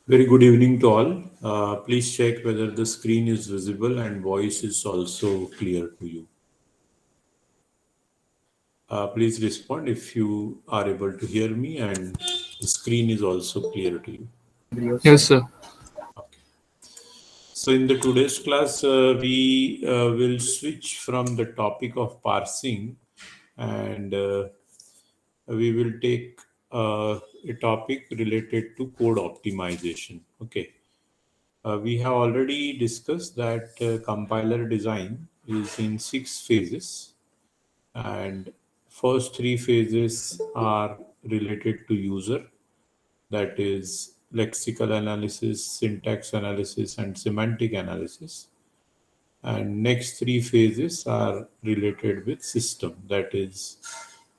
Very good evening to all. Please check whether the screen is visible and voice is also clear to you. Please respond if you are able to hear me and the screen is also clear to you. Yes, sir. Okay. So in the today's class, we will switch from the topic of parsing and we will take a topic related to code optimization. Okay. We have already discussed that compiler design is in 6 phases, and first 3 phases are related to user, that is lexical analysis, syntax analysis, and semantic analysis. And next 3 phases are related with system, that is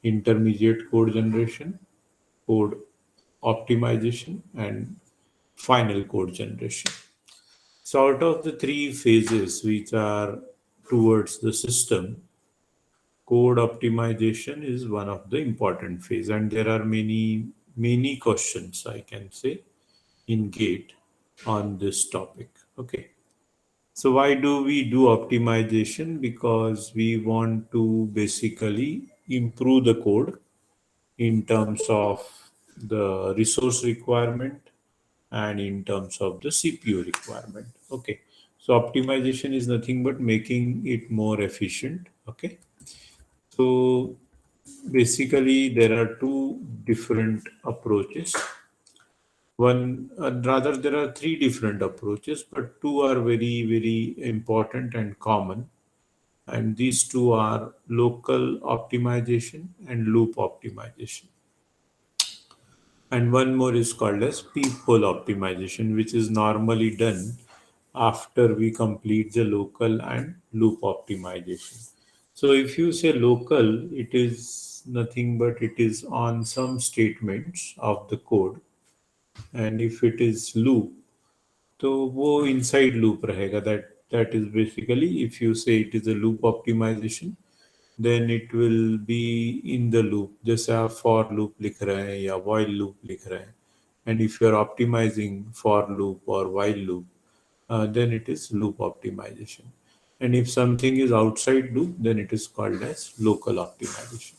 intermediate code generation, code optimization, and final code generation. So, out of the 3 phases which are towards the system, code optimization is one of the important phase, and there are many questions I can say in GATE on this topic. Okay, so why do we do optimization? Because we want to basically improve the code in terms of the resource requirement and in terms of the CPU requirement. Okay, so optimization is nothing but making it more efficient. Okay, so basically there are two different approaches. Rather, there are three different approaches, but two are very important and common. And these two are local optimization and loop optimization. And one more is called as peephole optimization, which is normally done after we complete the local and loop optimization. So if you say local, it is nothing but it is on some statements of the code, and if it is loop, तो वो inside loop रहेगा. That is basically, if you say it is a loop optimization, then it will be in the loop. जैसे आप for loop लिख रहे हैं या while loop लिख रहे हैं, and if you are optimizing for loop or while loop, then it is loop optimization. And if something is outside loop, then it is called as local optimization.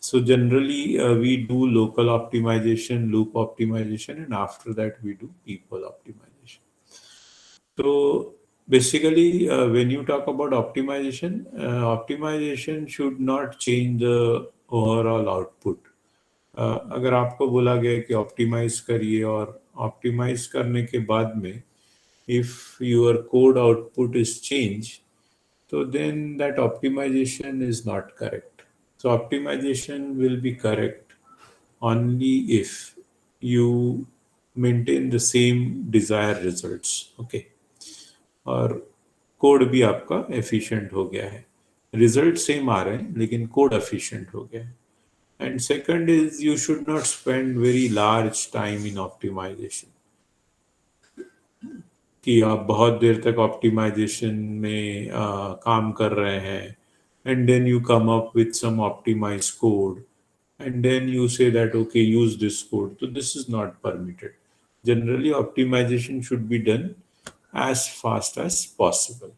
So generally, we do local optimization, loop optimization, and after that we do people optimization. So basically, when you talk about optimization, optimization should not change the overall output. अगर आपको बोला गया है कि optimise करिए और optimise करने के बाद में if your code output is changed, so then that optimization is not correct. So optimization will be correct only if you maintain the same desired results. Okay, और कोड भी आपका एफिशिएंट हो गया है, रिजल्ट सेम आ रहे हैं लेकिन code efficient हो गया है. And second is you should not spend very large time in optimization, कि आप बहुत देर तक ऑप्टिमाइजेशन में काम कर रहे हैं, and then you come up with some optimize code, and then you say that okay, use this code. So this is not permitted. Generally optimization should be done as fast as possible.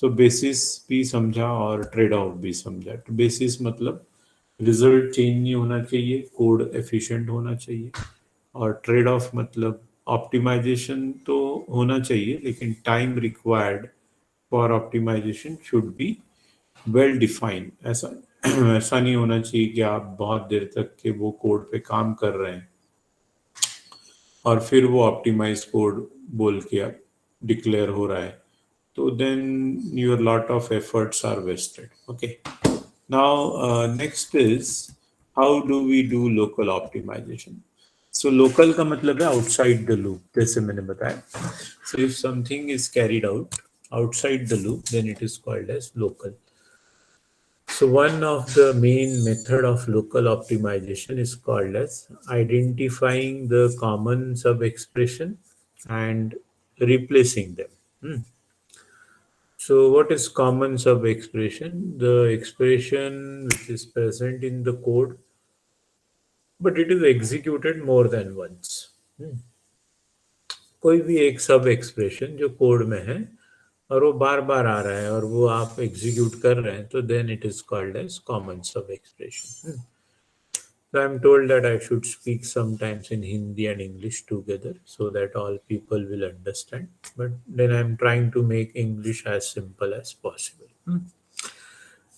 तो basis भी समझा और trade off भी समझा. तो basis मतलब result change नहीं होना चाहिए, कोड एफिशिएंट होना चाहिए. और ट्रेड ऑफ मतलब ऑप्टिमाइजेशन तो होना चाहिए लेकिन time required for optimisation should be well defined. ऐसा ऐसा नहीं होना चाहिए कि आप बहुत देर तक के वो कोड पे काम कर रहे हैं और फिर वो ऑप्टिमाइज कोड बोल के आप डिक्लेयर हो रहा है, तो then your lot of efforts are wasted. Okay, now next is how do we do local optimization. So local का मतलब है outside the loop, जैसे मैंने बताया. So if something is carried out outside the loop, then it is called as local. So one of the main method of local optimization is called as identifying the common sub expression and replacing them. So what is common sub expression? The expression which is present in the code, but it is executed more than once. कोई भी एक सब expression जो code में है और वो बार बार आ रहा है और वो आप एग्जीक्यूट कर रहे हैं, तो then it is called as common sub expression. So I'm told that I should speak sometimes in Hindi and English together so that all people will understand. But then I'm trying to make English as simple as possible.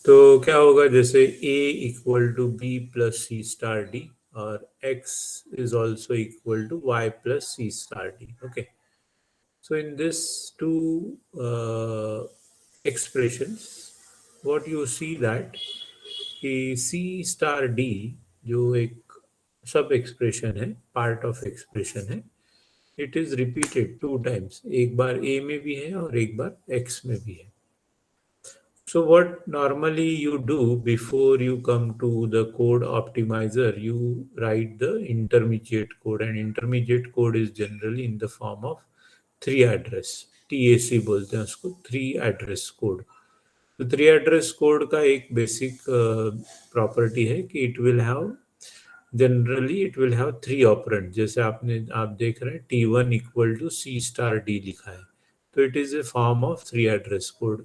तो क्या होगा, जैसे a equal to B plus C star D और x is also equal to y plus c star d. Okay. So in this two expressions, what you see that कि सी star D जो एक सब expression है, part of expression है, it is repeated two times. एक बार ए में भी है और एक बार एक्स में भी है. So what normally you do before you come to the code optimizer, you write the intermediate code, and intermediate code is generally in the form of three address. TAC बोलते हैं उसको, थ्री एड्रेस कोड. तो three address code का एक basic property है कि it will have generally it will have three operand. जैसे आप देख रहे हैं T1 equal to C star D लिखा है, तो it is a form of three address code.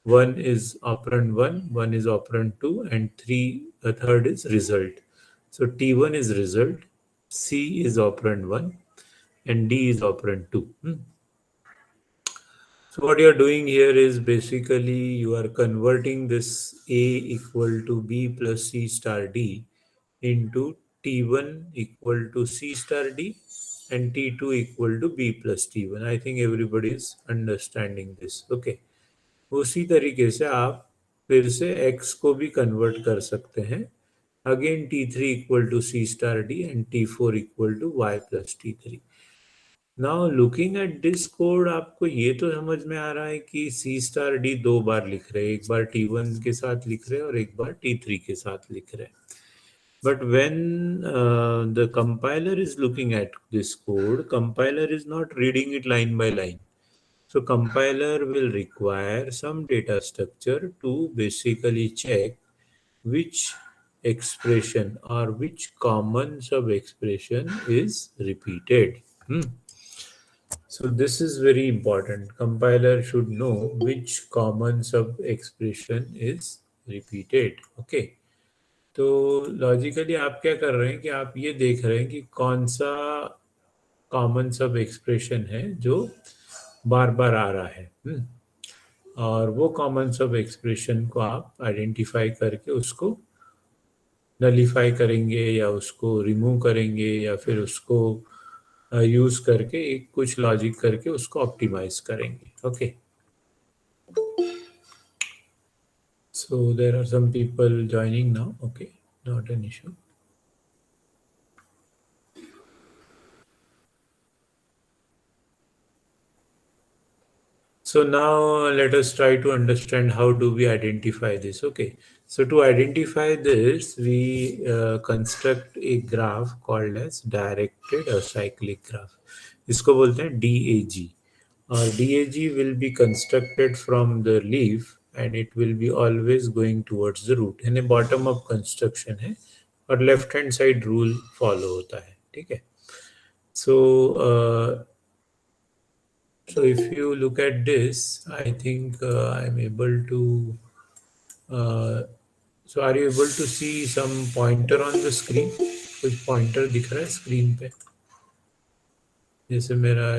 One is operand 1, one is operand 2, and a third is result. So T1 is result, C is operand 1, and D is operand 2. So what you are doing here is basically you are converting this A equal to B plus C star D into T1 equal to C star D and T2 equal to B plus T1. I think everybody is understanding this. Okay. उसी तरीके से आप फिर से x को भी convert कर सकते हैं. Again T3 equal to C star D and T4 equal to Y plus T3. Now looking at this code, आपको ये तो समझ में आ रहा है कि C स्टार D दो बार लिख रहे हैं, एक बार T1 के साथ लिख रहे हैं और एक बार T3 के साथ लिख रहे हैं. But when the compiler is looking at this code, compiler is not reading it line by line. So compiler will require some data structure to basically check which expression or which common sub expression is repeated. So this is very important. Compiler should know which common sub expression is repeated. Okay. तो logically आप क्या कर रहे हैं कि आप ये देख रहे हैं कि कौन सा कॉमन सब एक्सप्रेशन है जो बार बार आ रहा है. और वो कॉमन सब एक्सप्रेशन को आप आइडेंटिफाई करके उसको नलीफाई करेंगे या उसको रिमूव करेंगे या फिर उसको यूज करके एक कुछ लॉजिक करके उसको ऑप्टिमाइज करेंगे. Okay. So there are some people joining now. Okay, not an issue. So now let us try to understand how do we identify this. Okay, so to identify this, we construct a graph called as directed acyclic graph. इसको बोलते हैं DAG. और DAG will be constructed from the leaf and it will be always going towards the root. यानी bottom up construction है और left hand side rule follow होता है. ठीक है. So if you look at this, I think I'm able to. So are you able to see some pointer on the screen? कुछ pointer दिख रहा है screen पे? जैसे मेरा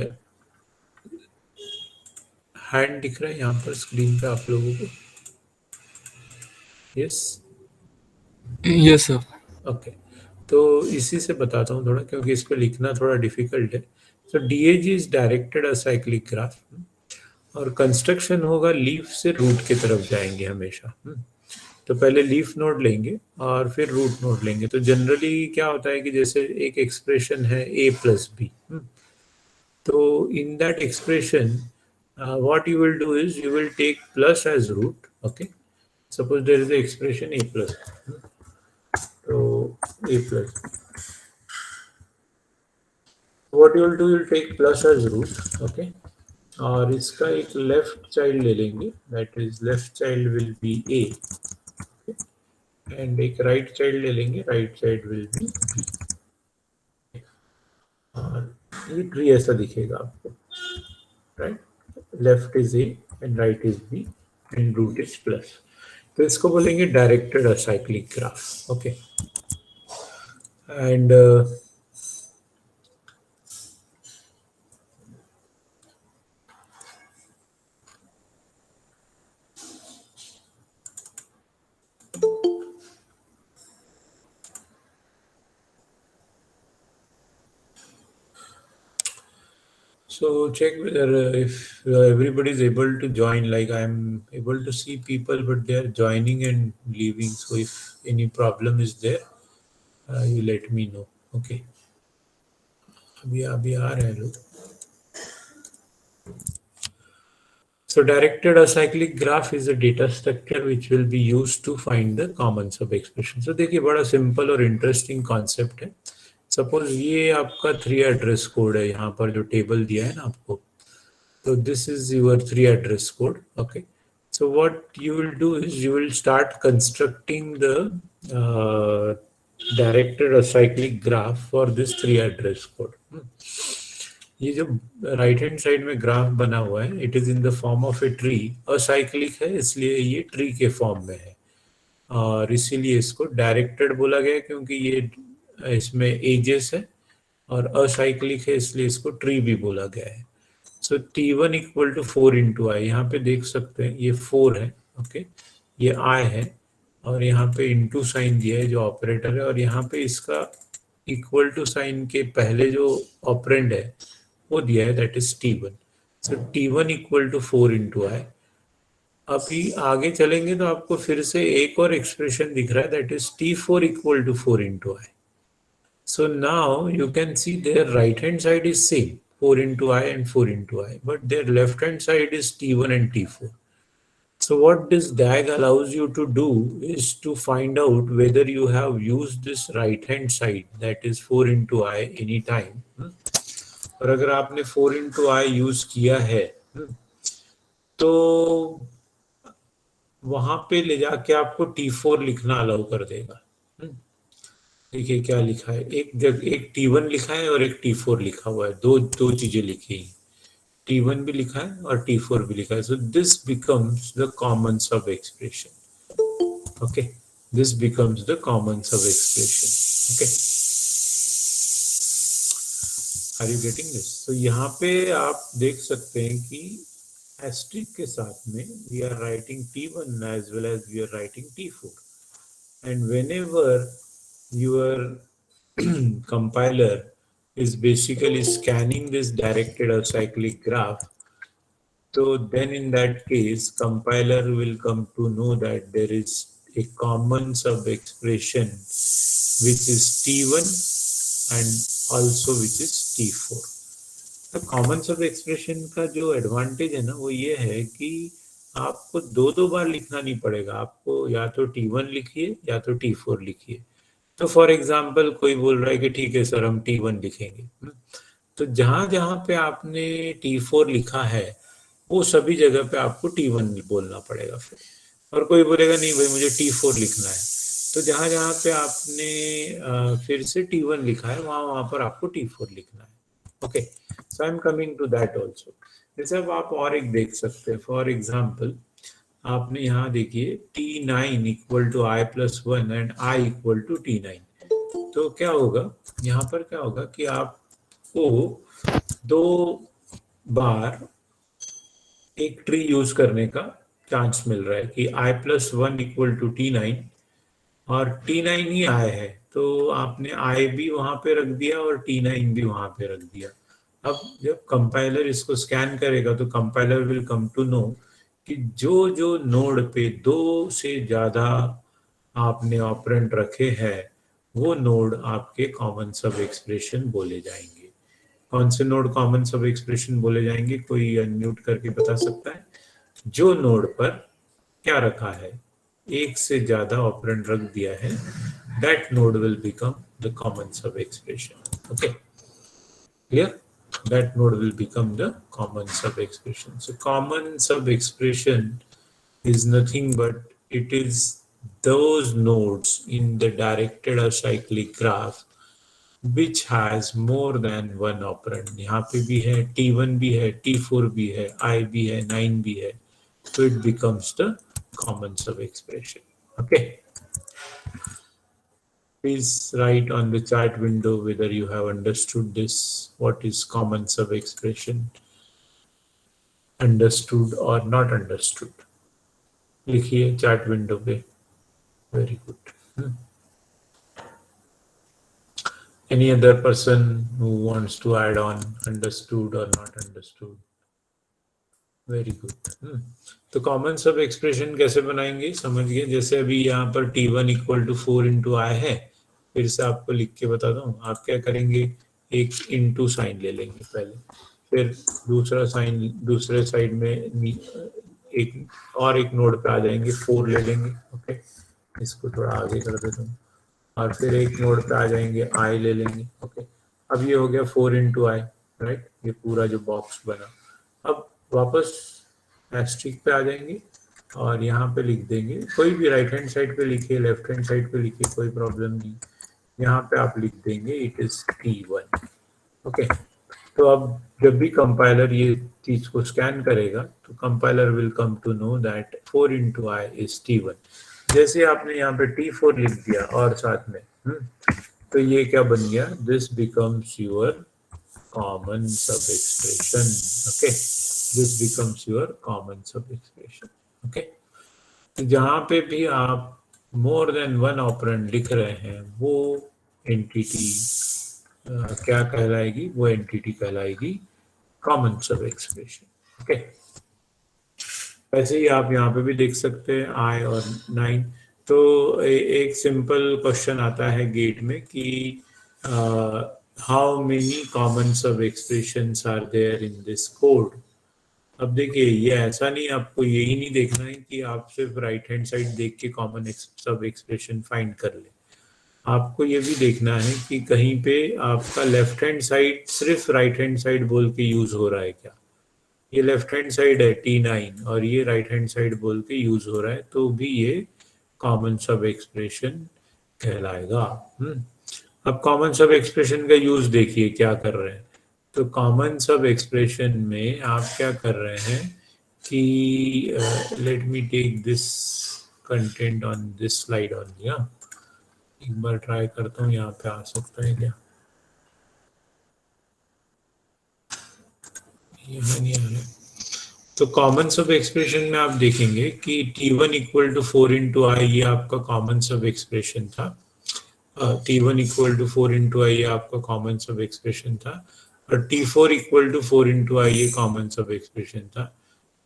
hand दिख रहा है यहाँ पर screen पे आप लोगों को? Yes. Yes, sir. Okay. तो इसी से बताता हूँ थोड़ा, क्योंकि इस पर लिखना थोड़ा डिफिकल्ट है. So DAG is directed acyclic graph. और कंस्ट्रक्शन होगा लीफ से रूट की तरफ जाएंगे हमेशा. तो पहले लीफ नोड लेंगे और फिर रूट नोड लेंगे. तो जनरली क्या होता है कि जैसे एक एक्सप्रेशन है a प्लस बी, तो in that expression what you will do is you will take plus as root. Okay, suppose there is the expression a plus, so a plus, what you will do, you will take plus as root. Okay, और इसका एक left child ले लेंगे, that is left child will be a, and एक right child ले लेंगे, right child will be b. और ये ट्री ऐसा दिखेगा आपको, right? Left is A and right is B and root is plus. तो इसको बोलेंगे directed acyclic graph. Okay, and so check whether if everybody is able to join. Like I'm able to see people, but they are joining and leaving. So if any problem is there, you let me know. Okay. अभी आ रहे हैं लोग. So directed acyclic graph is a data structure which will be used to find the common sub expression. So देखिए बड़ा simple और interesting concept है. Suppose ये आपका 3 एड्रेस कोड है, यहाँ पर जो टेबल दिया है ना आपको, so this is your 3 address code. Okay, so what you will do is you will start constructing the uh, directed acyclic graph for this 3 address code. ये जो राइट हैंड साइड में ग्राफ बना हुआ है, it is in the form of a tree. Acyclic है इसलिए ये tree के फॉर्म में है, और इसीलिए इसको डायरेक्टेड बोला गया क्योंकि ये इसमें एजेस है, और असाइक्लिक है इसलिए इसको ट्री भी बोला गया है. सो T1 इक्वल टू 4 इंटू आई. यहाँ पे देख सकते हैं ये 4 है. ओके, ये आई है, और यहाँ पे इंटू साइन दिया है जो ऑपरेटर है, और यहाँ पे इसका इक्वल टू साइन के पहले जो ऑपरेंड है वो दिया है, that is T1. So T1 equal to 4 into I. अभी आगे चलेंगे तो आपको फिर से एक और एक्सप्रेशन दिख रहा है, that is T4 equal to 4 into I. So now you can see their right hand side is same, 4 into I and 4 into I, but their left hand side is T1 and T4. So what this DAG allows you to do is to find out whether you have used this right hand side, that is 4 into I anytime. और अगर आपने 4 into I use किया है तो वहां पे ले जाके आपको T4 लिखना अलाउ कर देगा. देखिए क्या लिखा है, एक T1 लिखा है और एक T4 लिखा हुआ है, दो चीजें लिखी है. T1 भी लिखा है और T4 भी लिखा है. So this becomes the common sub expression. Okay, this becomes the common sub expression. Okay, are you getting this? तो यहाँ पे आप देख सकते हैं कि एस्ट्रिक के साथ में we are writing T1 as well as we are writing T4, and whenever your compiler is basically scanning this directed acyclic graph, so then in that case compiler will come to know that there is a common sub expression which is T1 and also which is T4. तो common sub expression का जो advantage है ना वो ये है कि आपको दो बार लिखना नहीं पड़ेगा. आपको या तो T1 लिखिए या तो T4 लिखिए. तो फॉर एग्जाम्पल कोई बोल रहा है कि ठीक है सर हम T1 लिखेंगे, तो जहां जहां पे आपने T4 लिखा है वो सभी जगह पे आपको T1 बोलना पड़ेगा फिर. और कोई बोलेगा नहीं भाई मुझे T4 लिखना है, तो जहां जहां पे आपने फिर से T1 लिखा है वहां वहां पर आपको T4 लिखना है. Okay, so I am coming to that also. जैसे अब आप और एक देख सकते हैं, फॉर एग्जाम्पल आपने यहाँ देखिए T9 equal to I plus 1 and I equal to T9. तो क्या होगा यहाँ पर, क्या होगा कि आपको दो बार एक ट्री यूज करने का चांस मिल रहा है कि I plus 1 equal to T9 और T9 ही I है, तो आपने I भी वहां पे रख दिया और T9 भी वहां पे रख दिया. अब जब कंपाइलर इसको स्कैन करेगा तो compiler will come to know कि जो जो नोड पे दो से ज्यादा आपने ऑपरेंड रखे हैं वो नोड आपके कॉमन सब एक्सप्रेशन बोले जाएंगे. कौन से नोड कॉमन सब एक्सप्रेशन बोले जाएंगे, कोई अनम्यूट करके बता सकता है? जो नोड पर क्या रखा है, एक से ज्यादा ऑपरेंड रख दिया है, that node will become the common sub expression. Okay, clear? That node will become the common sub expression. So common sub expression is nothing but it is those nodes in the directed acyclic graph which has more than one operand. यहाँ पे भी है T1 भी है, T4 भी है, I भी है, 9 भी है, so it becomes the common sub expression. Okay, please write on the chat window whether you have understood this, what is common sub expression, understood or not understood। लिखिए chat window पे। Very good. Any other person who wants to add on, understood or not understood? Very good. तो common sub expression कैसे बनाएंगे समझिए। जैसे अभी यहाँ पर T1 इक्वल टू 4 × I है। फिर से आपको लिख के बता दूं। आप क्या करेंगे, एक इंटू साइन ले लेंगे पहले, फिर दूसरा साइन दूसरे साइड में एक और एक नोड पे आ जाएंगे, 4 ले लेंगे। ओके, इसको थोड़ा आगे कर देता हूँ। और फिर एक नोड पे आ जाएंगे, I ले लेंगे। ओके, अब ये हो गया 4 × I, राइट। ये पूरा जो बॉक्स बना। अब वापस एस्ट्रिक पे आ जाएंगे और यहाँ पे लिख देंगे, कोई भी राइट हैंड साइड पे लिखिए, लेफ्ट हैंड साइड पे लिखिए, कोई प्रॉब्लम नहीं। यहाँ पे आप लिख देंगे इट इज T1। ओके, तो अब जब भी कंपाइलर ये चीज को स्कैन करेगा तो compiler will come to know that 4 × I is T1। जैसे आपने यहाँ पे T4 लिख दिया और साथ में तो ये क्या बन गया, this becomes your common sub expression। Okay, this becomes your common sub expression। Okay, तो जहां पे भी आप मोर देन वन ऑपरेंड लिख रहे हैं वो एंटिटी क्या कहलाएगी, वो एंटिटी कहलाएगी कॉमन सब एक्सप्रेशन। ओके, वैसे ही आप यहाँ पे भी देख सकते हैं I और 9। तो एक सिंपल क्वेश्चन आता है गेट में कि how many common sub expressions are there in this code. अब देखिए, ये ऐसा नहीं, आपको यही नहीं देखना है कि आप सिर्फ राइट हैंड साइड देख के कॉमन सब एक्सप्रेशन फाइंड कर ले। आपको ये भी देखना है कि कहीं पे आपका लेफ्ट हैंड साइड सिर्फ राइट हैंड साइड बोल के यूज हो रहा है क्या। ये लेफ्ट हैंड साइड है T9 और ये राइट हैंड साइड बोल के यूज हो रहा है, तो भी ये कॉमन सब एक्सप्रेशन कहलाएगा। अब कॉमन सब एक्सप्रेशन का यूज देखिए क्या कर रहे हैं। तो कॉमन सब एक्सप्रेशन में आप क्या कर रहे हैं कि let me take this content on this slide on दिया। एक बार ट्राई करता हूँ, यहाँ पे आ सकता है क्या, यहाँ नहीं आ रहा। तो कॉमन सब एक्सप्रेशन में आप देखेंगे कि T1 इक्वल टू 4 × I ये आपका कॉमन सब एक्सप्रेशन था। T1 इक्वल टू 4 × I ये आपका कॉमन सब एक्सप्रेशन था और T4 इक्वल टू 4 × I ये कॉमन सब एक्सप्रेशन था।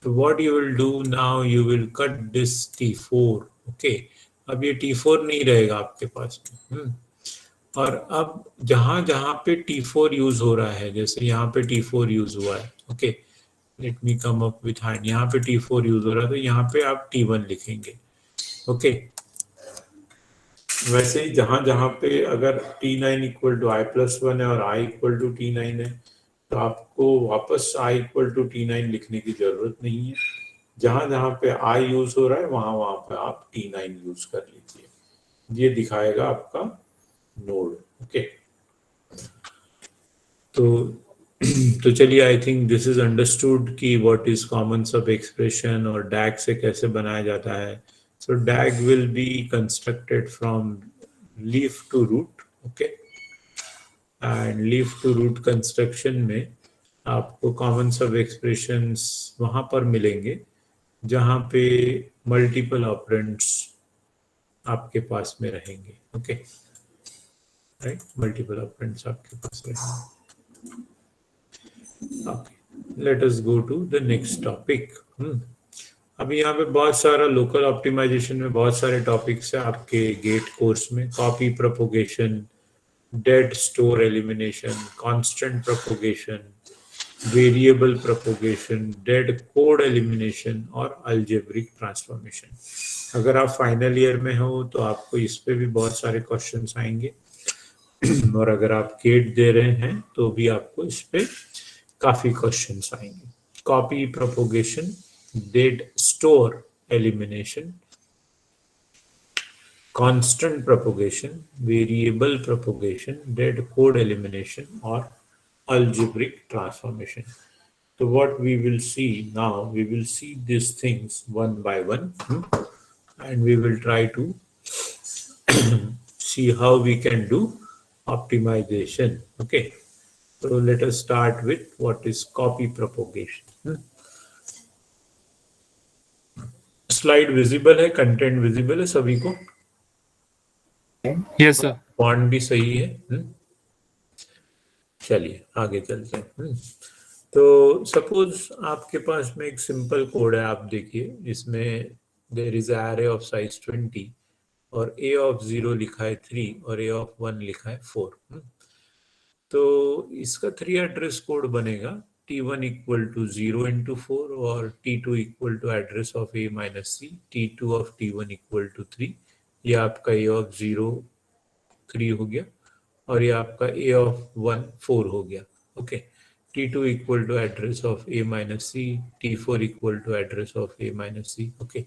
तो what you will do now, you will cut this T4। Okay, अब ये T4 नहीं रहेगा आपके पास में। और अब जहां जहां पे T4 यूज हो रहा है, जैसे यहाँ पे T4 यूज हुआ है। Okay, let me come up with hand. यहाँ पे T4 यूज हो रहा है तो यहाँ पे आप T1 लिखेंगे। ओके, वैसे ही जहां जहां पे अगर T9 इक्वल टू I+1 है और I इक्वल टू T9 है तो आपको वापस I इक्वल टू T9 लिखने की जरूरत नहीं है। जहां जहां पे I यूज हो रहा है वहां वहां पे आप T9 यूज कर लीजिए, ये दिखाएगा आपका नोड। ओके, तो चलिए, I think this is understood कि what is common sub expression और डैग से कैसे बनाया जाता है। So DAG will be constructed from leaf to root. Okay, and leaf to root construction में आपको कॉमन सब एक्सप्रेशंस वहां पर मिलेंगे जहां पे मल्टीपल ऑपरेंड्स आपके पास में रहेंगे। ओके, राइट, मल्टीपल ऑपरेंड्स आपके पास रहेंगे। Let us go to the next topic. अभी यहाँ पे बहुत सारा लोकल ऑप्टिमाइजेशन में बहुत सारे टॉपिक्स है आपके गेट कोर्स में। Copy propagation, dead store elimination, constant propagation, variable propagation, dead code elimination और अलजेब्रिक ट्रांसफॉर्मेशन। अगर आप फाइनल ईयर में हो तो आपको इस पे भी बहुत सारे क्वेश्चंस आएंगे और अगर आप गेट दे रहे हैं तो भी आपको इस पे काफी क्वेश्चंस आएंगे। Copy propagation, dead store elimination, constant propagation, variable propagation, dead code elimination, or algebraic transformation. So what we will see now, we will see these things one by one, and we will try to see how we can do optimization. Okay, so let us start with what is copy propagation. Slide visible है, content visible है सभी को, Yes, sir. Font भी सही है। चलिए आगे चलते हैं। तो सपोज आपके पास में एक सिंपल कोड है, आप देखिए इसमें there is array of size 20 और ए ऑफ 0 लिखा है 3 और ए ऑफ 1 लिखा है 4। तो इसका 3 एड्रेस कोड बनेगा, T1 इक्वल टू 0 इंटू 4 और T2 equal to address of A minus C, T2 of T1 equal to 3। ये आपका A ऑफ 0 3 हो गया और ये आपका A ऑफ 1 4 हो गया। Okay, T2 equal to address of A minus C, T4 equal to address of A minus C. Okay,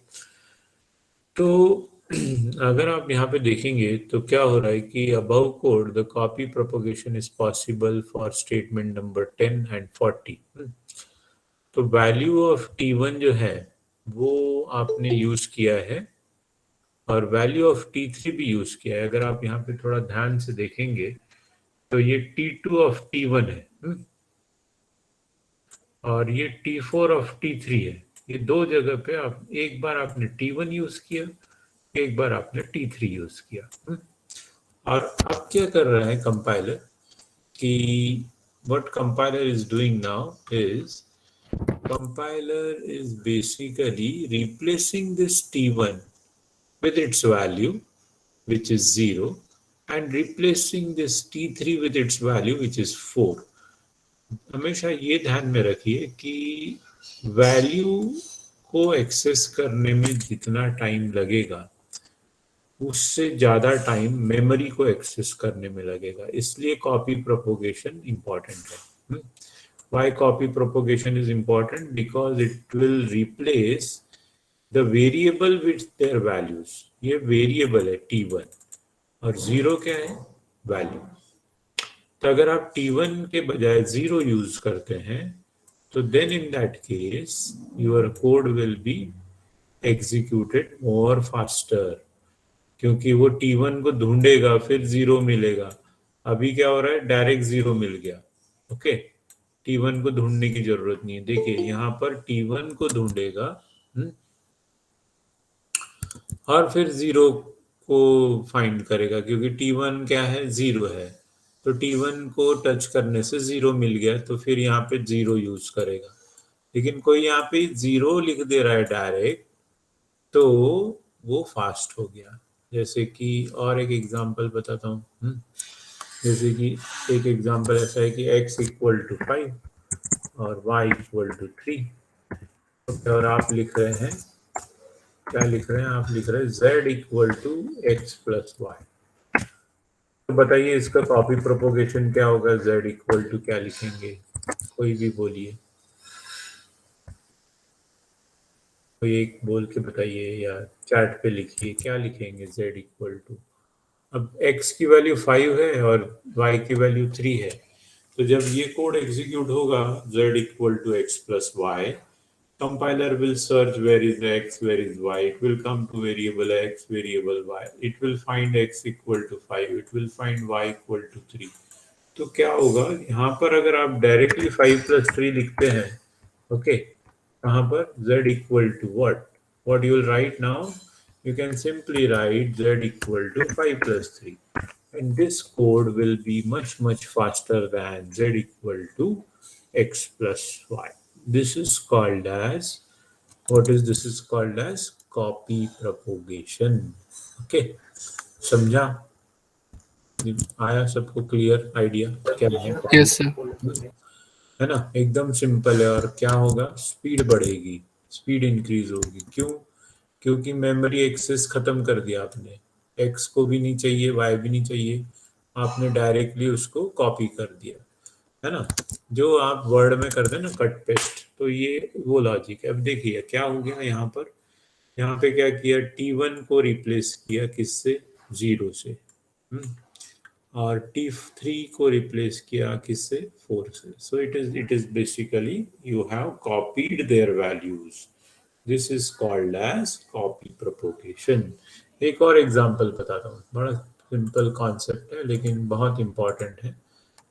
तो अगर आप यहाँ पे देखेंगे तो क्या हो रहा है कि above code the copy propagation is possible for statement number 10 and 40। तो वैल्यू ऑफ T1 जो है वो आपने यूज किया है और वैल्यू ऑफ T3 भी यूज किया है। अगर आप यहाँ पे थोड़ा ध्यान से देखेंगे तो ये T2 ऑफ T1 है, और ये T4 ऑफ T3 है। ये दो जगह पे आप, एक बार आपने T1 यूज किया, एक बार आपने T3 यूज किया। और अब क्या कर रहा है कंपाइलर कि what compiler is doing now is compiler is basically replacing this T1 with its value which is 0 and replacing this T3 with its value which is 4। हमेशा ये ध्यान में रखिए कि वैल्यू को एक्सेस करने में जितना टाइम लगेगा उससे ज़्यादा टाइम मेमोरी को एक्सेस करने में लगेगा, इसलिए कॉपी प्रोपोगेशन इम्पॉर्टेंट है। Why copy propagation is important? Because it will replace the variable with their values. ये वेरिएबल है T1 और 0 क्या है? वैल्यू। तो अगर आप T1 के बजाय 0 यूज करते हैं तो then in that case your code will be executed more faster, क्योंकि वो T1 को ढूंढेगा फिर 0 मिलेगा। अभी क्या हो रहा है? डायरेक्ट 0 मिल गया। ओके, T1 को ढूंढने की जरूरत नहीं है। देखिए यहाँ पर T1 को ढूंढेगा और फिर 0 को फाइंड करेगा, क्योंकि T1 क्या है? 0 है। तो T1 को टच करने से 0 मिल गया, तो फिर यहाँ पे 0 यूज करेगा। लेकिन कोई यहाँ पे 0 लिख दे रहा है डायरेक्ट, तो वो फास्ट हो गया। जैसे कि और एक एग्जांपल बताता हूँ। जैसे कि एक एग्जांपल ऐसा है कि x इक्वल टू 5 और y इक्वल टू 3। और आप लिख रहे हैं, क्या लिख रहे हैं? आप लिख रहे हैं z equal to X plus Y. तो बताइए इसका कॉपी प्रोपोगेशन क्या होगा? z इक्वल टू क्या लिखेंगे? कोई भी बोलिए, कोई एक बोल के बताइए या चैट पे लिखिए, क्या लिखेंगे z इक्वल टू? अब x की वैल्यू 5 है और y की वैल्यू 3 है, तो जब ये कोड एग्जीक्यूट होगा z equal to X plus Y, compiler will search where is x, where is y. It will come to variable x, variable y. It will find x equal to 5. It will find y equal to 3. तो क्या होगा यहाँ पर? अगर आप directly 5 plus 3 लिखते हैं, okay, कहाँ पर? z equal to what you will write now? You can simply write z equal to 5 plus 3, and this code will be much faster than z equal to x plus y. This is called as, what is this is called as copy propagation. Okay, समझा? आया सबको clear idea क्या है? Yes, sir. है ना, एकदम simple है। और क्या होगा? स्पीड बढ़ेगी, स्पीड इंक्रीज होगी। क्यों? क्योंकि मेमोरी एक्सेस खत्म कर दिया आपने। एक्स को भी नहीं चाहिए, वाई भी नहीं चाहिए, आपने डायरेक्टली उसको कॉपी कर दिया, है ना? जो आप वर्ड में करते हैं ना, कट पेस्ट, तो ये वो लॉजिक है। अब देखिए क्या हो गया यहाँ पर यहाँ पे क्या किया, T1 को रिप्लेस किया किससे, 0 से, और T3 को रिप्लेस किया किससे, 4 से. So it is basically you have copied their values. This is called as copy propagation. एक और एग्जांपल बताता हूँ, बड़ा सिंपल कॉन्सेप्ट है लेकिन बहुत इंपॉर्टेंट है,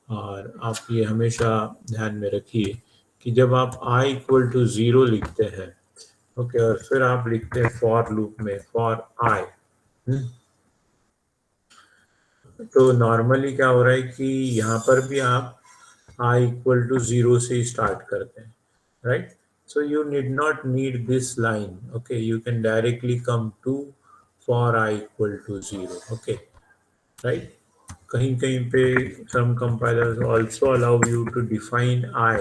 और आप ये हमेशा ध्यान में रखिए कि जब आप i इक्वल टू 0 लिखते हैं, ओके, और फिर आप लिखते हैं फॉर लूप में फॉर i, तो नॉर्मली क्या हो रहा है कि यहाँ पर भी आप i इक्वल टू 0 से स्टार्ट करते हैं, right. So you need this line, okay, you can directly come to for i equal to 0, okay, right. कहीं कहीं पे some compilers also allow you to define I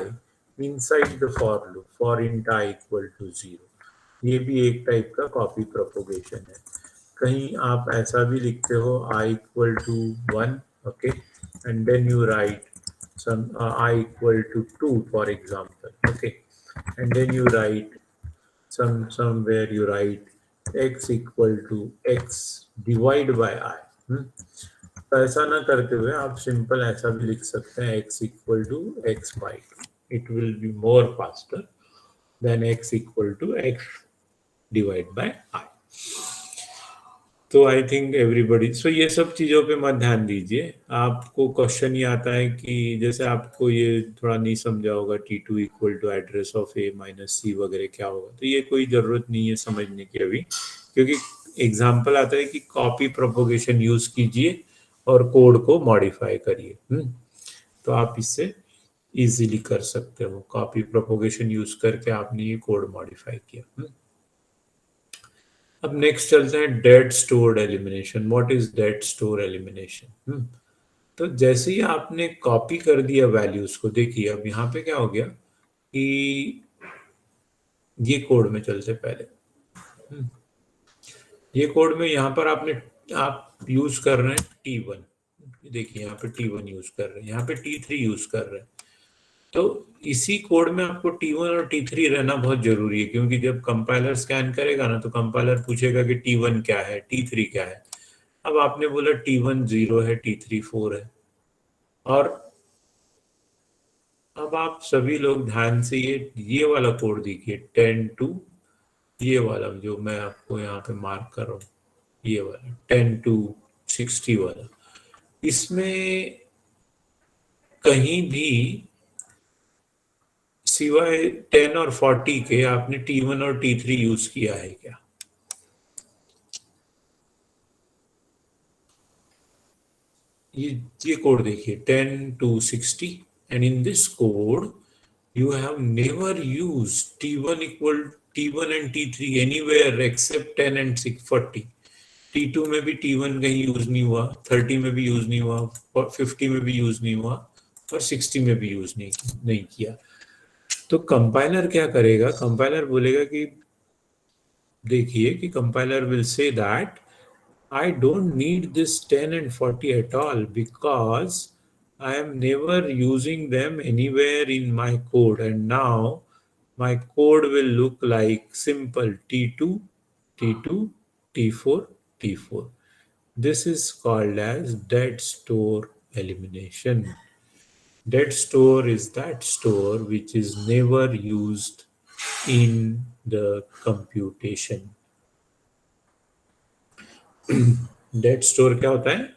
inside the for loop for int I equal to 0. ये भी एक type का copy propagation है. कहीं आप ऐसा भी लिखते हो I equal to 1, okay, and then you write some I equal to 2 for example, okay, and then you write somewhere you write x equal to x divide by I. तो ऐसा ना करते हुए आप सिंपल ऐसा भी लिख सकते हैं x equal to X by two. It will be more faster than x equal to X divide by I. तो आई थिंक एवरीबडी, सो ये सब चीज़ों पे मत ध्यान दीजिए. आपको क्वेश्चन ये आता है कि जैसे आपको ये थोड़ा नहीं समझा होगा T2 equal to address of A minus C वगैरह क्या होगा, तो ये कोई ज़रूरत नहीं है समझने की अभी, क्योंकि एग्जाम्पल आता है कि कॉपी प्रोपोगेशन यूज़ कीजिए और कोड को मॉडिफाई करिए. तो आप इससे इजीली कर सकते हो. कॉपी प्रोपोगेशन यूज करके आपने ये कोड मॉडिफाई किया. अब नेक्स्ट चलते हैं dead stored elimination. What is dead store elimination? तो जैसे ही आपने कॉपी कर दिया वैल्यूज को, देखिए अब यहाँ पे क्या हो गया कि ये कोड में चलते पहले. ये कोड में यहाँ पर आप यूज कर रहे हैं T1. देखिए यहाँ पे T1 यूज कर रहे हैं, यहाँ पे T3 यूज कर रहे हैं. तो इसी कोड में आपको T1 और T3 रहना बहुत जरूरी है, क्योंकि जब कंपाइलर स्कैन करेगा ना तो कंपाइलर पूछेगा कि T1 क्या है, T3 क्या है. अब आपने बोला T1 0 है, T3 4 है. और अब आप सभी लोग ध्यान से ये वाला कोड देखिए, 10 टू, ये वाला जो मैं आपको यहाँ पे मार्क कर रहा हूँ, ये वाला 10 टू 60 वाला, इसमें कहीं भी सिवाय 10 और 40 के आपने T1 और T3 यूज किया है क्या? ये कोड देखिए 10 to 60, and in this code you have never used T1 and T3 anywhere except 10 and 640. T2 में भी T1 कहीं यूज नहीं हुआ, 30 में भी यूज नहीं हुआ, 50 में भी यूज नहीं हुआ, और 60 में भी यूज नहीं किया. तो कंपाइलर क्या करेगा, कंपाइलर बोलेगा कि देखिए कि compiler will say that I don't need this 10 and 40 at all because I am never using them anywhere in my code, and now my code will look like simple T2, T2, T4, T4. This is called as dead store elimination. Dead store is that store which is never used in the computation. Dead store क्या होता है?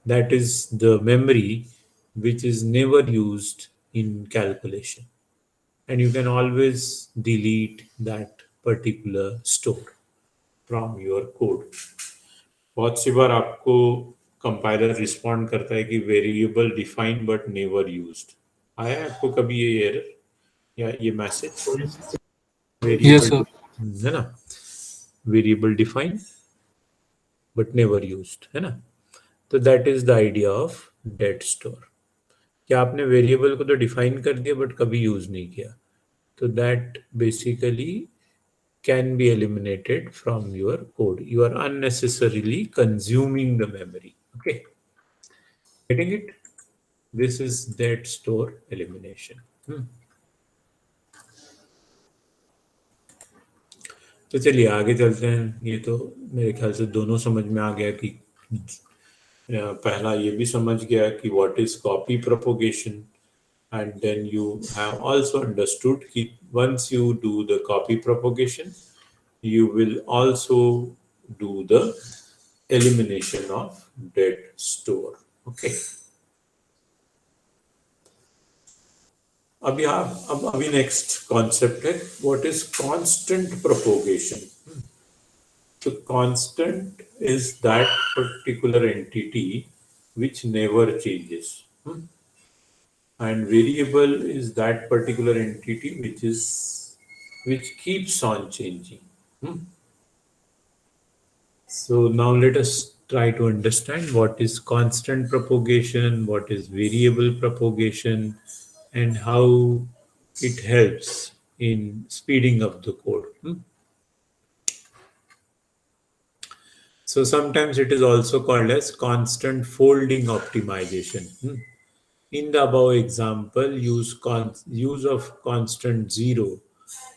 That is the memory which is never used in calculation, and you can always delete that particular store from your code. बहुत सी बार आपको compiler respond करता है कि variable defined but never used. आया है आपको कभी ये एरर या ये मैसेज? Yes, variable sir. है ना, variable defined but never used, है ना. तो that is the idea of dead store. क्या आपने वेरिएबल को तो डिफाइन कर दिया बट कभी यूज नहीं किया, तो that basically can be eliminated from your code. You are unnecessarily consuming the memory. Okay, getting it? This is dead store elimination. तो चलिए आगे चलते हैं। ये तो मेरे ख्याल से दोनों समझ में आ गया कि पहला ये भी समझ गया कि what is copy propagation, and then you have also understood that once you do the copy propagation, you will also do the elimination of dead store. Okay. अभी नेक्स्ट कॉन्सेप्ट है what is constant propagation. So constant is that particular entity which never changes. And variable is that particular entity which keeps on changing. So now let us try to understand what is constant propagation, what is variable propagation, and how it helps in speeding up the code. So sometimes it is also called as constant folding optimization. In the above example, use of constant 0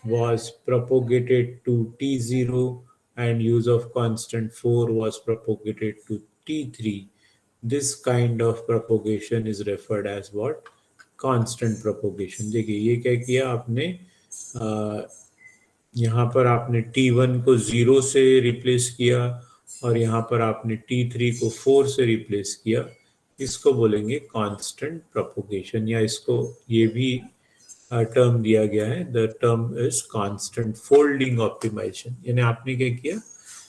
was propagated to T0 and use of constant 4 was propagated to T3. This kind of propagation is referred as what? Constant propagation. देखिए ये क्या किया आपने, यहाँ पर आपने T1 को 0 से रिप्लेस किया और यहाँ पर आपने T3 को 4 से रिप्लेस किया. इसको बोलेंगे कांस्टेंट प्रोपोगेशन, या इसको ये भी टर्म दिया गया है, the term is constant folding optimization. यानी आपने क्या किया,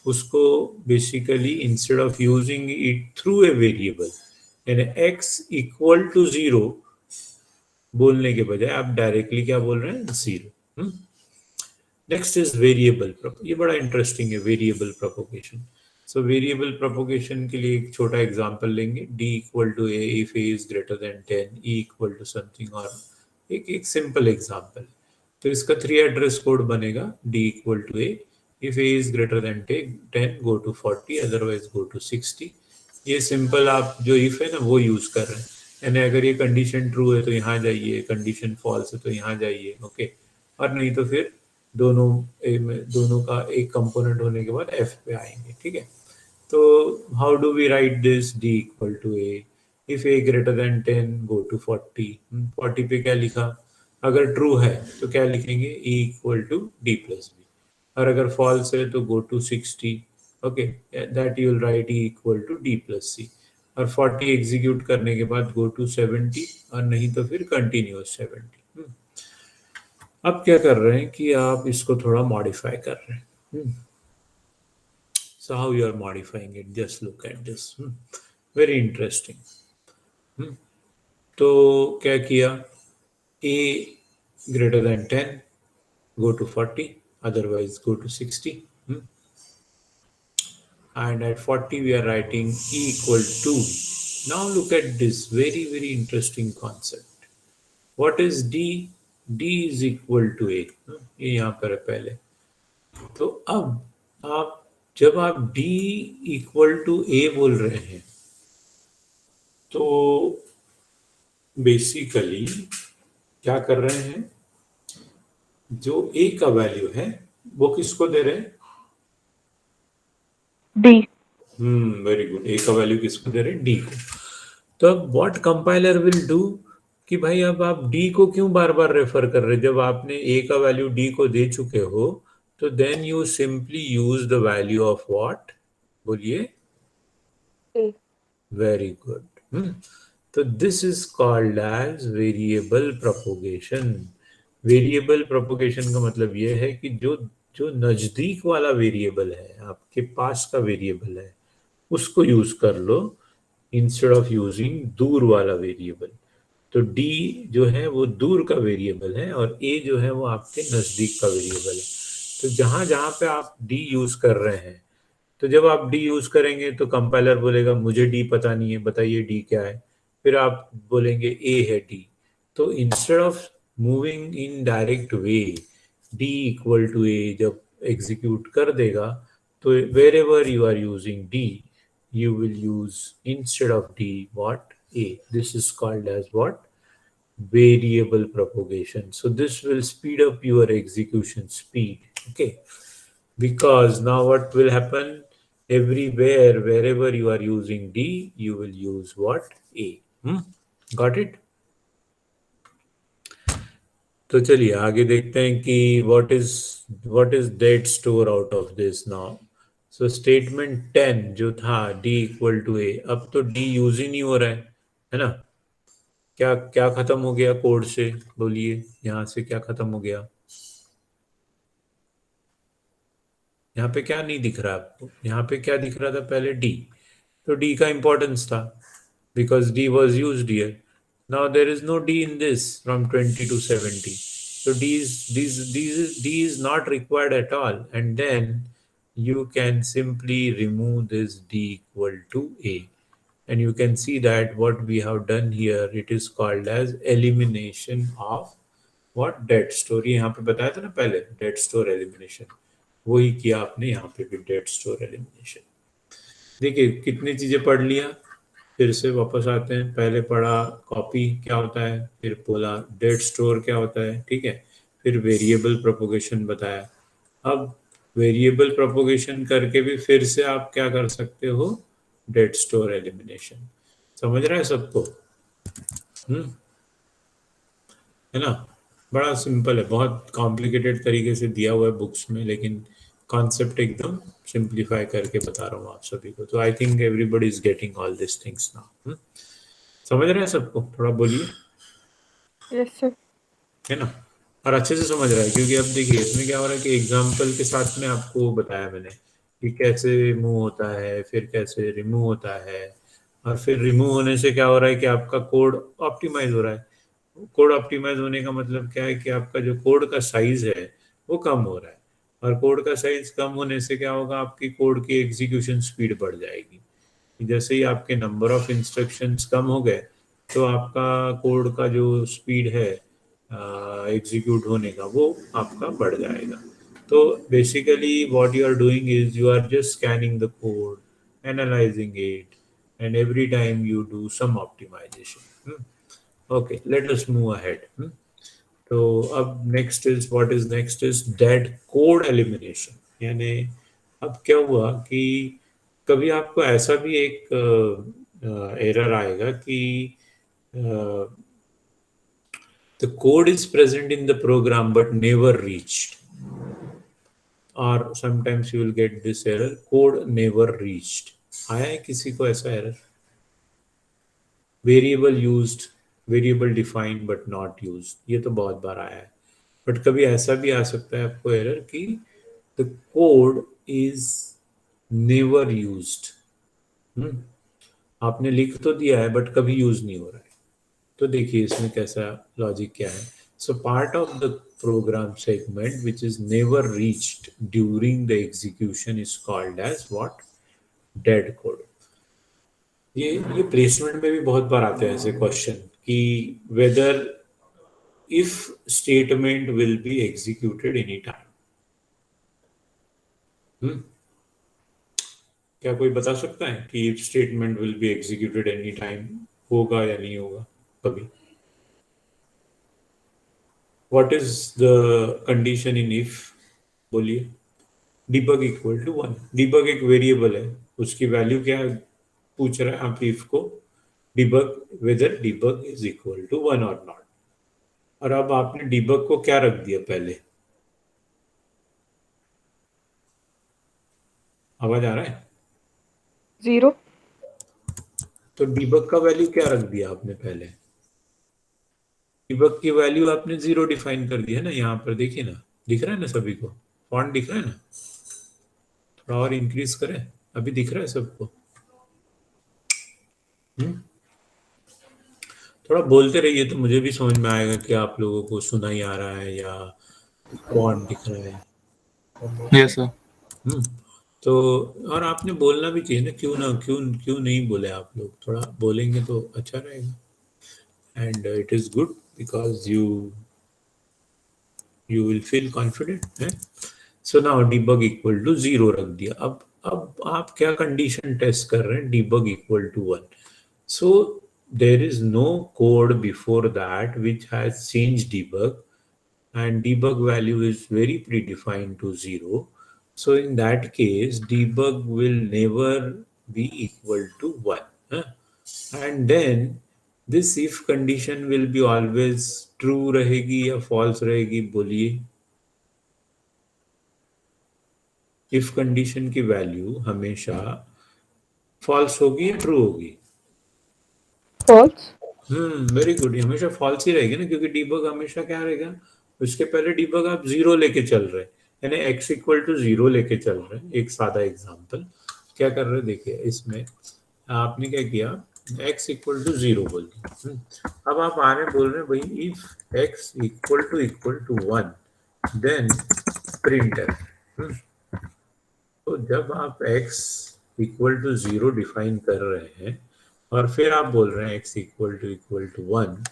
उसको basically instead of using it through a variable यानी x इक्वल टू 0 बोलने के बजाय आप डायरेक्टली क्या बोल रहे हैं, 0. Next is variable. ये बड़ा इंटरेस्टिंग है, variable propagation. So variable propagation के लिए एक छोटा एग्जांपल लेंगे. d equal to a if a is greater than 10, e equal to something, और एक सिंपल एग्जांपल. तो इसका 3 एड्रेस कोड बनेगा. d equal to a if a is greater than 10 go to 40, otherwise go to 60. ये simple आप जो if है ना वो यूज कर रहे हैं. यानी अगर ये कंडीशन ट्रू है तो यहाँ जाइए, कंडीशन फॉल्स है तो यहाँ जाइए. ओके. और नहीं तो फिर दोनों का एक कंपोनेंट होने के बाद एफ पे आएंगे. ठीक है. तो how do we write this, d equal to a if a greater than 10 go to 40. 40 पे क्या लिखा, अगर ट्रू है तो क्या लिखेंगे, E equal to D plus B, और अगर फॉल्स है तो go to 60. Okay, that you will write E equal to D plus C. और 40 एग्जीक्यूट करने के बाद गो टू 70, और नहीं तो फिर कंटिन्यूअस 70. अब क्या कर रहे हैं कि आप इसको थोड़ा मॉडिफाई कर रहे हैं. So how you are modifying it? Just look at this. Very interesting. तो क्या किया, a greater than 10 go to 40, otherwise go to 60. And at 40 we are writing e equal to. Now look at this very interesting concept. What is d? d is equal to a. ये यहाँ पर है पहले. तो अब आप जब आप d इक्वल टू a बोल रहे हैं तो बेसिकली क्या कर रहे हैं, जो a का वैल्यू है वो किसको दे रहे हैं, D. Very good. a का वैल्यू किसको दे रहे हैं, d को. तो अब व्हाट कंपाइलर विल डू कि भाई अब आप d को क्यों बार बार रेफर कर रहे हैं, जब आपने a का वैल्यू d को दे चुके हो. तो then you simply use the value of what, बोलिए. A. Very good. तो this is called as variable propagation. Variable propagation का मतलब यह है कि जो जो नजदीक वाला वेरिएबल है, आपके पास का वेरिएबल है, उसको यूज कर लो इंस्टेड ऑफ यूजिंग दूर वाला वेरिएबल. तो d जो है वो दूर का वेरिएबल है और a जो है वो आपके नजदीक का वेरिएबल है. तो जहां जहां पे आप d यूज कर रहे हैं, तो जब आप d यूज करेंगे तो कंपाइलर बोलेगा मुझे d पता नहीं है, बताइए d क्या है. फिर आप बोलेंगे a है d. तो instead of moving in direct way, d equal to a जब एग्जीक्यूट कर देगा तो wherever you are using d, you will use instead of d what, a. This is called as what, variable propagation. So this will speed up your execution speed. Okay, because now what will happen, everywhere wherever you are using D you will use what, A. Got it? तो चलिए आगे देखते हैं कि what is dead store out of this now. So statement 10 जो था D equal to A, अब तो D यूज ही नहीं हो रहा है ना. क्या क्या खत्म हो गया कोड से, बोलिए यहाँ से क्या खत्म हो गया. यहाँ पे क्या नहीं दिख रहा आपको, यहाँ पे क्या दिख रहा था पहले, डी. तो डी का इंपॉर्टेंस था because d was use here. Now there is no d in this from 20 to 70. So D is not required at all, and then you can simply remove this D equal to A, and you can see that what we have done here, it is called as elimination of what, dead store. ये यहाँ पे बताया था ना पहले, date store elimination, वही किया आपने यहाँ पे भी, डेट स्टोर एलिमिनेशन. देखिए कितनी चीजें पढ़ लिया. फिर से वापस आते हैं, पहले पढ़ा कॉपी क्या होता है, फिर बोला डेट स्टोर क्या होता है, ठीक है. फिर वेरिएबल प्रोपोगेशन बताया. अब वेरिएबल प्रोपोगेशन करके भी फिर से आप क्या कर सकते हो, डेट स्टोर एलिमिनेशन. समझ रहा है सबको? है ना. बड़ा सिंपल है, बहुत कॉम्प्लिकेटेड तरीके से दिया हुआ है बुक्स में, लेकिन कॉन्सेप्ट एकदम सिंप्लीफाई करके बता रहा हूँ आप सभी को. तो I think everybody is getting all this things now. समझ रहे हैं सबको? थोड़ा बोलिए. Yes sir. है ना. और अच्छे से समझ रहा है, क्योंकि अब देखिए इसमें क्या हो रहा है कि एग्जाम्पल के साथ में आपको बताया मैंने कि कैसे मूव होता है, फिर कैसे रिमूव होता है, और फिर रिमूव होने से क्या हो रहा है कि आपका कोड ऑप्टिमाइज हो रहा है. कोड ऑप्टिमाइज होने का मतलब क्या है कि आपका जो कोड का साइज है वो कम हो रहा है, और कोड का साइज कम होने से क्या होगा, आपकी कोड की एग्जीक्यूशन स्पीड बढ़ जाएगी. जैसे ही आपके नंबर ऑफ इंस्ट्रक्शंस कम हो गए तो आपका कोड का जो स्पीड है एग्जीक्यूट होने का वो आपका बढ़ जाएगा. तो basically what you are doing is you are just scanning the code, analysing it, and every time you do some optimization. Okay, let us move ahead. तो अब next is, what is next is dead code elimination. यानी अब क्या हुआ कि कभी आपको ऐसा भी एक एरर आएगा कि the code is present in the program but never reached, और sometimes you will get this error, code never reached. आया है किसी को ऐसा error? Variable used, variable defined but not used, ये तो बहुत बार आया है. बट कभी ऐसा भी आ सकता है आपको एरर कि the code is never used. आपने लिख तो दिया है बट कभी यूज नहीं हो रहा है. तो देखिए इसमें कैसा लॉजिक क्या है. So part of the program segment which is never reached during the execution is called as what, dead code. ये प्लेसमेंट में भी बहुत बार आते हैं ऐसे क्वेश्चन कि whether if statement will be executed any time. क्या कोई बता सकता है कि if statement will be executed any time होगा या नहीं होगा कभी? What is the condition in if, बोलिए. debug equal to 1. debug एक वेरिएबल है, उसकी वैल्यू क्या पूछ रहा है आप इफ को, debug whether debug is equal to 1 और नॉट. और अब आपने debug को क्या रख दिया पहले, आवाज आ रहा है? 0. तो debug का वैल्यू क्या रख दिया आपने पहले, debug की वैल्यू आपने 0 डिफाइन कर दिया ना. यहाँ पर देखिए ना, दिख रहा है ना सभी को, फॉन्ट दिख रहा है ना. थोड़ा और इंक्रीज करें, अभी दिख रहा है सबको? थोड़ा बोलते रहिए तो मुझे भी समझ में आएगा कि आप लोगों को सुना ही आ रहा है या फॉन्ट दिख रहा है. Yes sir. तो और आपने बोलना भी चाहिए ना, क्यों नहीं बोले आप लोग, थोड़ा बोलेंगे तो अच्छा रहेगा. And it is good because you will feel confident है. So now debug equal to 0 रख दिया. अब आप क्या कंडीशन टेस्ट कर रहे हैं, debug equal to 1. So there is no code before that which has changed debug, and debug value is very predefined to 0. So in that case, debug will never be equal to 1. Huh? And then this if condition will be always true रहेगी या false रहेगी बोलिए. if condition की value हमेशा false होगी या true होगी. false, very good. हमेशा फॉल्स ही रहेगी ना, क्योंकि डीबग हमेशा क्या रहेगा, उसके पहले डीबग आप जीरो लेके चल रहे हैं, यानी x इक्वल टू जीरो लेके चल रहे हैं. एक सादा एग्जांपल क्या कर रहे हैं देखिए, इसमें आपने क्या किया, x इक्वल टू जीरो बोल दिया. अब आप आने बोल रहे हैं भाई if x equal to one then print. तो जब आप x equal to zero define कर रहे हैं और फिर आप बोल रहे हैं x इक्वल टू वन,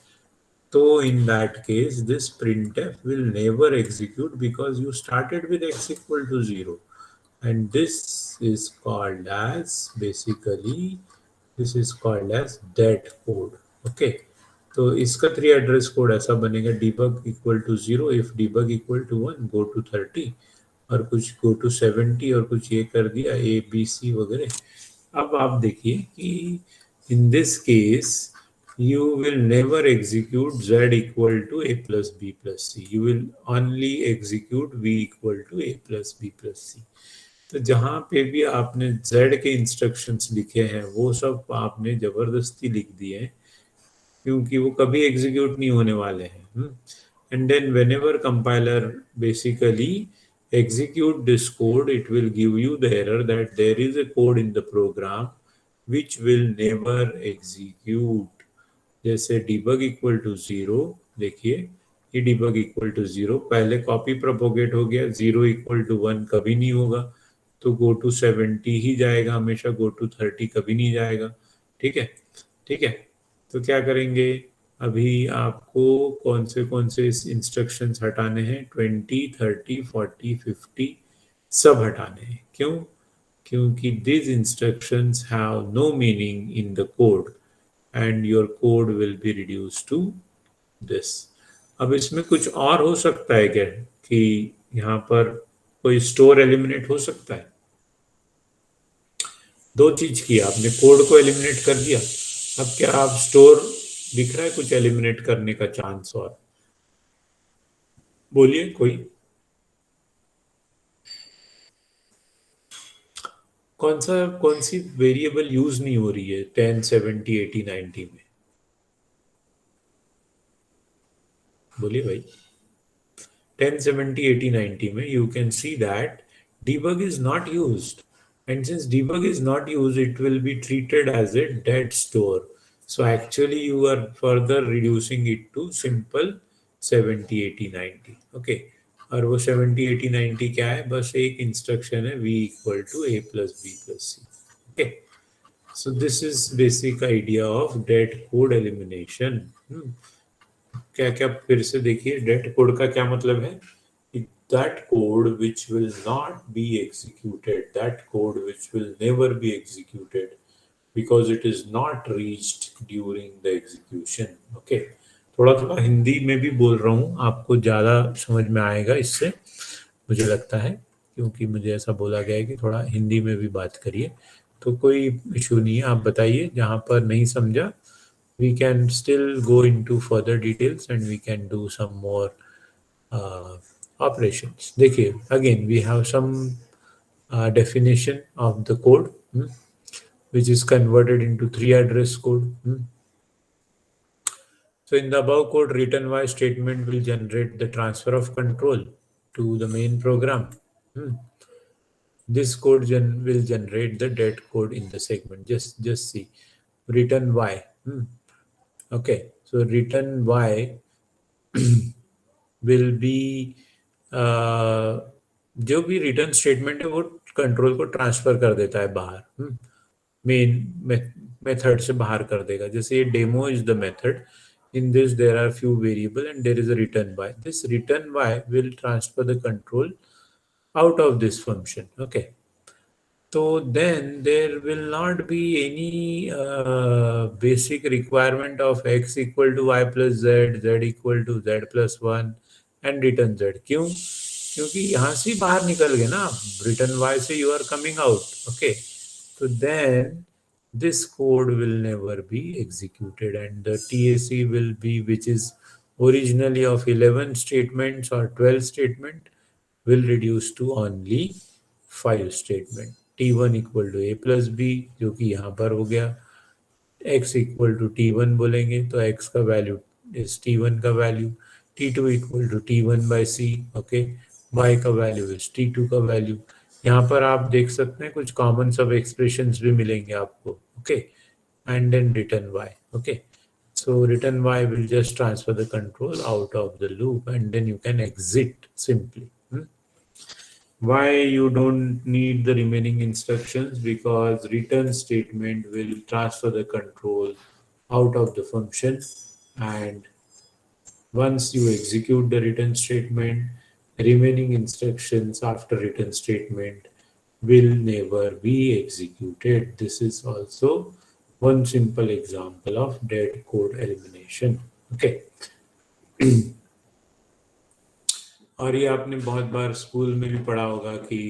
तो in that case this printf will never execute because you started with x equal to 0, and this is called as dead code. Okay, तो इसका 3 एड्रेस कोड ऐसा बनेगा, debug equal to 0, if debug equal to 1 go to 30, और कुछ go to 70, और कुछ ये कर दिया a b c वगैरह. अब आप देखिए कि in this case you will never execute z equal to a plus b plus c. You will only execute v equal to a plus b plus c. तो जहाँ पे भी आपने z के इंस्ट्रक्शंस लिखे हैं वो सब आपने जबरदस्ती लिख दिए हैं, क्योंकि वो कभी एग्जीक्यूट नहीं होने वाले हैं. And then whenever compiler basically execute this code, it will give you the error that there is a code in the program which will never execute. जैसे debug इक्वल टू जीरो, देखिए ये debug equal to zero पहले copy propagate हो गया, zero equal to one कभी नहीं होगा, तो गो टू 70 ही जाएगा हमेशा, गो टू 30 कभी नहीं जाएगा. ठीक है, ठीक है. तो क्या करेंगे, अभी आपको कौन से इंस्ट्रक्शंस हटाने हैं, 20 30 40 50 सब हटाने हैं. क्यों, क्योंकि these instructions have no meaning in the code and your code will be reduced to this. अब इसमें कुछ और हो सकता है क्या, कि यहाँ पर कोई स्टोर एलिमिनेट हो सकता है. दो चीज किया आपने, कोड को एलिमिनेट कर दिया, अब क्या आप स्टोर दिख रहा है कुछ एलिमिनेट करने का चांस, और बोलिए कोई. कौन सी वेरिएबल यूज नहीं हो रही है 10 70 80 90 में, बोलिए भाई. 10 70 80 90 में you can see that debug is not used, and since debug is not used it will be treated as a dead store. So actually you are further reducing it to simple 70 80 90. Okay, और वो 70 80 90 क्या है, बस एक instruction है v equal to a plus b plus c. Okay, so this is basic idea of dead code elimination. क्या क्या फिर से देखिए, डेड कोड का क्या मतलब है, that code which will not be executed, that code which will never be executed because it is not reached during the execution. Okay, थोड़ा थोड़ा हिंदी में भी बोल रहा हूँ, आपको ज़्यादा समझ में आएगा इससे मुझे लगता है, क्योंकि मुझे ऐसा बोला गया है कि थोड़ा हिंदी में भी बात करिए. तो कोई इशू नहीं है, आप बताइए जहाँ पर नहीं समझा. We can still go into further details and we can do some more operations. देखिए, again we have some definition of the code, which is converted into 3 address code. So in the above code, return y statement will generate the transfer of control to the main program. This code will generate the dead code in the segment. Just see, return y. Okay, so return y will be जो भी return statement है वो control को transfer कर देता है बाहर, main method से बाहर कर देगा. जैसे ये demo is the method, in this there are few variable and there is a return y. This return y will transfer the control out of this function. Okay, so then there will not be any basic requirement of x equal to y plus z, z equal to z plus 1 and return z. क्यों, क्योंकि यहाँ से बाहर निकल गए ना आप, return y से you are coming out. Okay, so then this code will never be executed and the TAC will be, which is originally of 11 statements or 12 statement, will reduce to only 5 statement. T1 equal to a plus b, जो कि यहाँ पर हो गया. x equal to t one बोलेंगे तो x का value is t one का value. T two equal to t one by c. Okay, y का वैल्यू इज टी टू का वैल्यू. यहाँ पर आप देख सकते हैं कुछ कॉमन सब एक्सप्रेशंस भी मिलेंगे आपको. Okay, and then return y. Okay, so return y will just transfer the control out of the loop and then you can exit simply. Why you don't need the remaining instructions? Because return statement will transfer the control out of the function, and once you execute the return statement, remaining instructions after return statement will never be executed. This is also one simple example of dead code elimination. Okay. और ये आपने बहुत बार school में भी पढ़ा होगा कि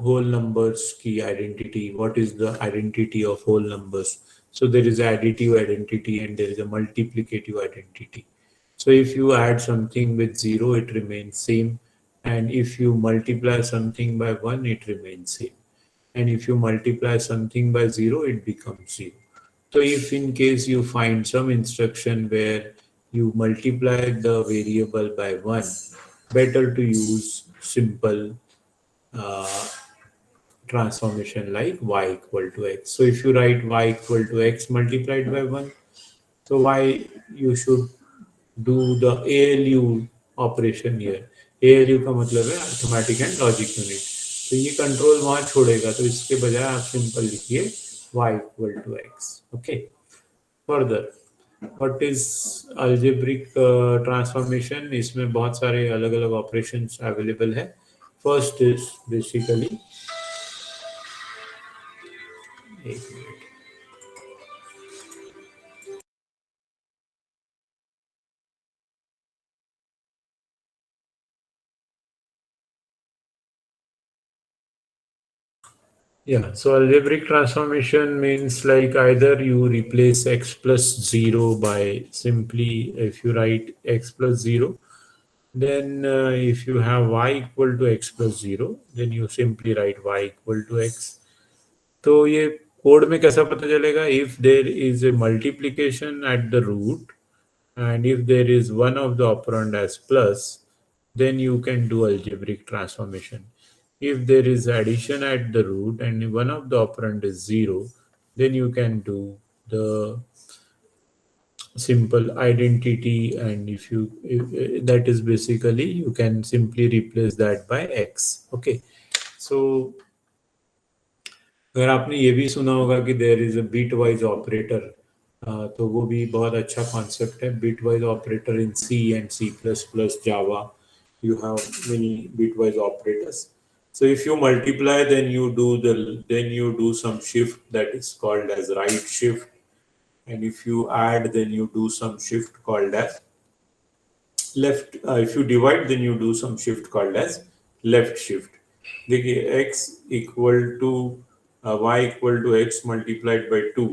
whole numbers की identity, what is the identity of whole numbers. So there is additive identity and there is a multiplicative identity. So if you add something with 0, it remains same, and if you multiply something by 1, it remains same, and if you multiply something by 0, it becomes 0. So if in case you find some instruction where you multiply the variable by 1, better to use simple uh, transformation like y equal to x. So if you write y equal to x multiplied by 1, so why you should do the ALU operation here. ALU का मतलब है arithmetic and logic unit. तो ये control वहां छोड़ेगा, तो इसके बजाय आप सिंपल लिखिए y equal to x. Okay. Further, what is algebraic transformation? इसमें बहुत सारे अलग अलग ऑपरेशंस अवेलेबल है. फर्स्ट इज बेसिकली, एक minute, yeah, so algebraic transformation means like either you replace x plus 0 by simply, if you write x plus 0, then if you have y equal to x plus 0, then you simply write y equal to x. तो ये code में कैसा पता चलेगा? If there is a multiplication at the root and if there is one of the operand as plus, then you can do algebraic transformation. If there is addition at the root and one of the operand is 0, then you can do the simple identity, and if that is basically, you can simply replace that by x. Okay, so अगर आपने ये भी सुना होगा कि there is a bitwise operator, तो वो भी बहुत अच्छा कॉन्सेप्ट है. Bitwise operator in C and C plus plus Java, you have many bitwise operators. So if you multiply, then you do some shift that is called as right shift, and if you add, then you do some shift called as left. If you divide, then you do some shift called as left shift. देखिए x equal to y equal to x multiplied by 2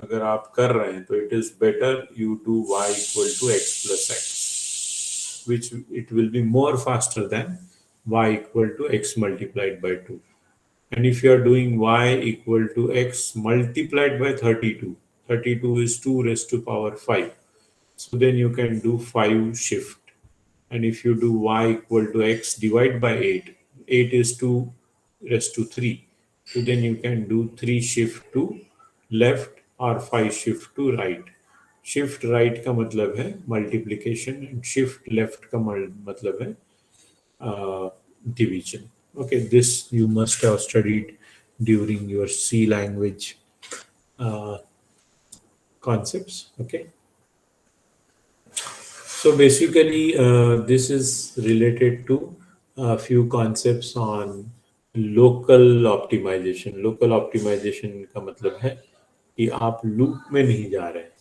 अगर आप कर रहे हैं, तो it is better you do y equal to x plus x, which it will be more faster than y equal to x multiplied by 2. And if you are doing y equal to x multiplied by 32, 32 is 2 raised to power 5. So then you can do 5 shift. And if you do y equal to x divide by 8, 8 is 2 raised to 3. So then you can do 3 shift to left or 5 shift to right. Shift right का मतलब है multiplication and shift left का मतलब है division. Okay, this you must have studied during your C language concepts. Okay, so basically this is related to a few concepts on local optimization. Local optimization का मतलब है कि आप loop में नहीं जा रहे हैं.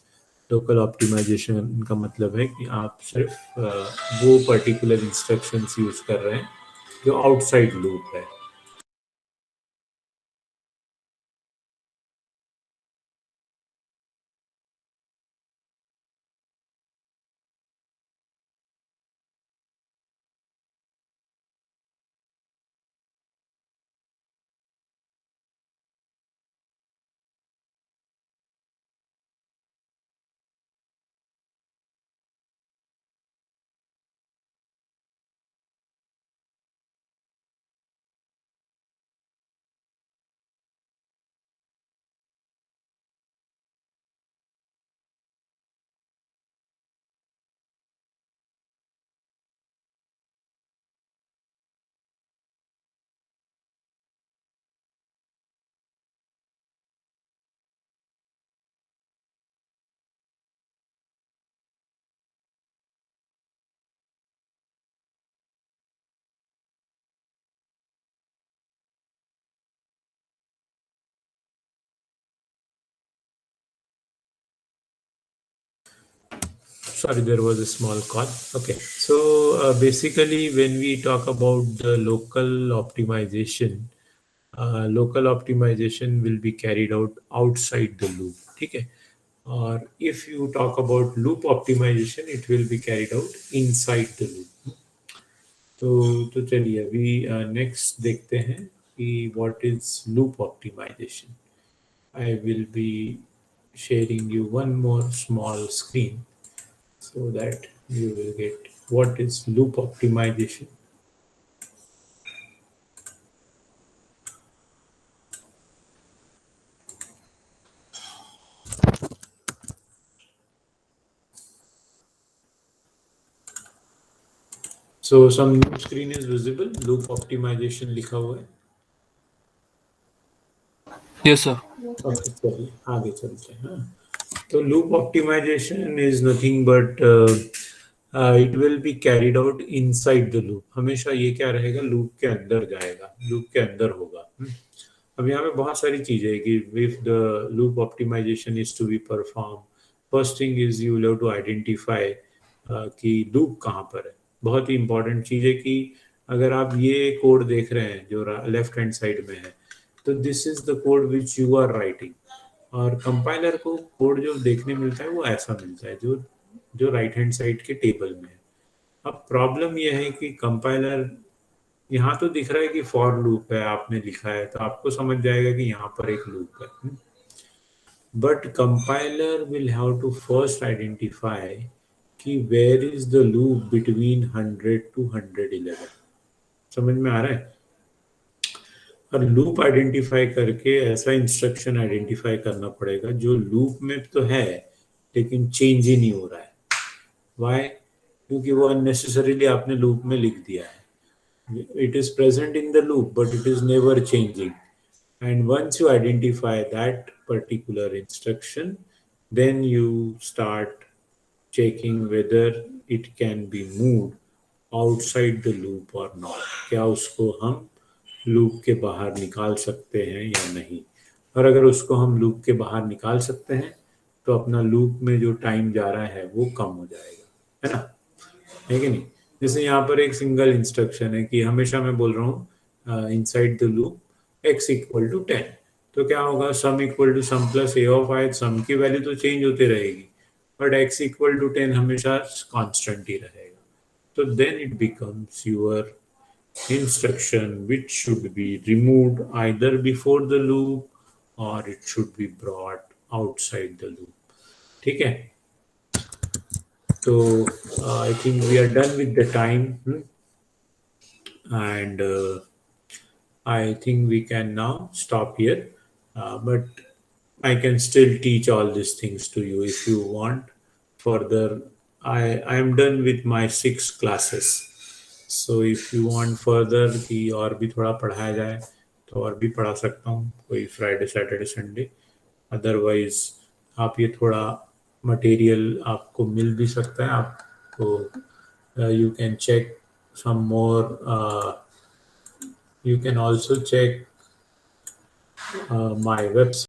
लोकल ऑप्टिमाइजेशन का मतलब है कि आप सिर्फ वो पर्टिकुलर इंस्ट्रक्शंस यूज कर रहे हैं जो आउटसाइड लूप है. Sorry, there was a small call. Okay, so basically, when we talk about the local optimization will be carried out outside the loop. Okay, or if you talk about loop optimization, it will be carried out inside the loop. तो चलिए अभी next देखते हैं कि what is loop optimization. I will be sharing you one more small screen so that you will get what is loop optimization. So some new screen is visible, loop optimization लिखा हुआ है. Yes, sir. Okay, चलिए आगे चलते हैं. हाँ. तो loop optimization is nothing but it will be carried out inside the loop. हमेशा ये क्या रहेगा, loop के अंदर जाएगा, loop के अंदर होगा. अब यहाँ पे बहुत सारी चीजें है कि if the loop optimization is to be performed, first thing is you will have to identify कि loop कहाँ पर है. बहुत ही important चीज है कि अगर आप ये कोड देख रहे हैं जो लेफ्ट हैंड साइड में है, तो this is the code which you are writing. और कंपाइलर को कोड जो देखने मिलता है वो ऐसा मिलता है जो जो राइट हैंड साइड के टेबल में है. अब प्रॉब्लम यह है कि कंपाइलर यहाँ तो दिख रहा है कि फॉर लूप है, आपने लिखा है तो आपको समझ जाएगा कि यहाँ पर एक लूप है. But compiler will have to first identify कि where is the loop between 100 to 111. समझ में आ रहा है. और लूप आइडेंटिफाई करके ऐसा इंस्ट्रक्शन आइडेंटिफाई करना पड़ेगा जो लूप में तो है लेकिन चेंज ही नहीं हो रहा है. वाई? क्योंकि वो अननेसेसरीली आपने लूप में लिख दिया है. It is present in the loop, but it is never changing. And once you identify that particular instruction, then you start checking whether it can be moved outside the loop or not. क्या उसको हम loop के बाहर निकाल सकते हैं या नहीं. और अगर उसको हम लूप के बाहर निकाल सकते हैं तो अपना लूप में जो टाइम जा रहा है वो कम हो जाएगा, है ना. है कि नहीं. जैसे यहाँ पर एक सिंगल इंस्ट्रक्शन है कि हमेशा मैं बोल रहा हूँ inside the loop x equal to 10, तो क्या होगा, sum equal to sum plus a of i. Sum की वैल्यू तो चेंज होती रहेगी बट x इक्वल टू 10 हमेशा कांस्टेंट ही रहेगा. तो then it becomes your instruction which should be removed either before the loop or it should be brought outside the loop. ठीक है. So I think we are done with the time. And I think we can now stop here. But I can still teach all these things to you if you want further. I am done with my 6 classes. So if you want further कि और भी थोड़ा पढ़ाया जाए तो और भी पढ़ा सकता हूँ कोई फ्राइडे सैटरडे संडे. अदरवाइज आप ये थोड़ा मटेरियल आपको मिल भी सकता है आपको. You can check some more. You can also check my website.